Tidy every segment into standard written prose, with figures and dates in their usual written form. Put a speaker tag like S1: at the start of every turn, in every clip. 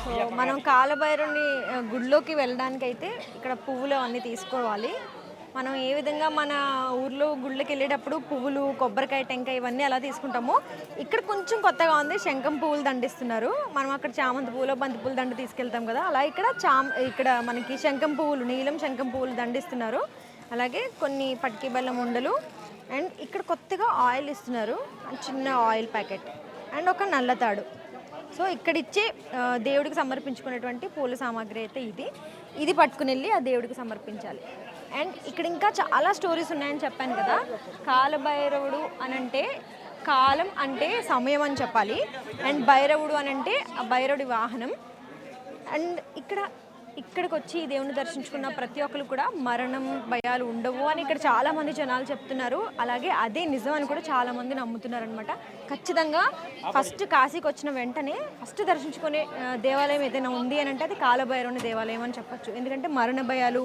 S1: So మనం కాలభైరవుని గుడిలోకి వెళ్ళడానికి అయితే ఇక్కడ పువ్వులు అన్నీ తీసుకోవాలి. మనం ఏ విధంగా మన ఊర్లో గుళ్ళకి వెళ్ళేటప్పుడు పువ్వులు, కొబ్బరికాయ, టెంకాయ ఇవన్నీ అలా తీసుకుంటామో ఇక్కడ కొంచెం కొత్తగా ఉంది, శంఖం పువ్వులు దండిస్తున్నారు. మనం అక్కడ చామంతి పువ్వులు, బంతి పూలు దండ తీసుకెళ్తాం కదా, అలా ఇక్కడ మనకి శంఖం పువ్వులు, నీలం శంఖం పువ్వులు దండిస్తున్నారు. అలాగే కొన్ని పటికి బెల్లం ఉండలు, అండ్ ఇక్కడ కొత్తగా ఆయిల్ ఇస్తున్నారు, చిన్న ఆయిల్ ప్యాకెట్ అండ్ ఒక నల్లతాడు. సో ఇక్కడ ఇచ్చే దేవుడికి సమర్పించుకునేటువంటి పూల సామాగ్రి అయితే ఇది పట్టుకుని వెళ్ళి ఆ దేవుడికి సమర్పించాలి. అండ్ ఇక్కడ ఇంకా చాలా స్టోరీస్ ఉన్నాయని చెప్పాను కదా. కాలభైరవుడు అనంటే కాలం అంటే సమయం అని చెప్పాలి, అండ్ భైరవుడు అనంటే ఆ భైరవుడి వాహనం. అండ్ ఇక్కడికి వచ్చి ఈ దేవుని దర్శించుకున్న ప్రతి ఒక్కరు కూడా మరణం భయాలు ఉండవు అని ఇక్కడ చాలామంది జనాలు చెప్తున్నారు. అలాగే అదే నిజం అని కూడా చాలామంది నమ్ముతున్నారు అనమాట. ఖచ్చితంగా ఫస్ట్ కాశీకి వచ్చిన వెంటనే ఫస్ట్ దర్శించుకునే దేవాలయం ఏదైనా ఉంది అని అంటే అది కాలభైరవుని దేవాలయం అని చెప్పొచ్చు. ఎందుకంటే మరణ భయాలు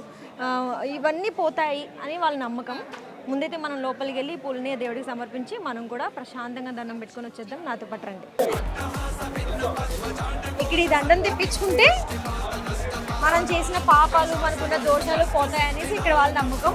S1: ఇవన్నీ పోతాయి అని వాళ్ళ నమ్మకం. ముందైతే మనం లోపలికి వెళ్ళి పూలని దేవుడికి సమర్పించి మనం కూడా ప్రశాంతంగా దండం పెట్టుకొని వచ్చేద్దాం. నాతో పాటు రండి. ఇక్కడ ఈ దండం తెప్పించుకుంటే మనం చేసిన పాపాలు, మనకున్న దోషాలు పోతాయనేసి ఇక్కడ వాళ్ళ నమ్మకం.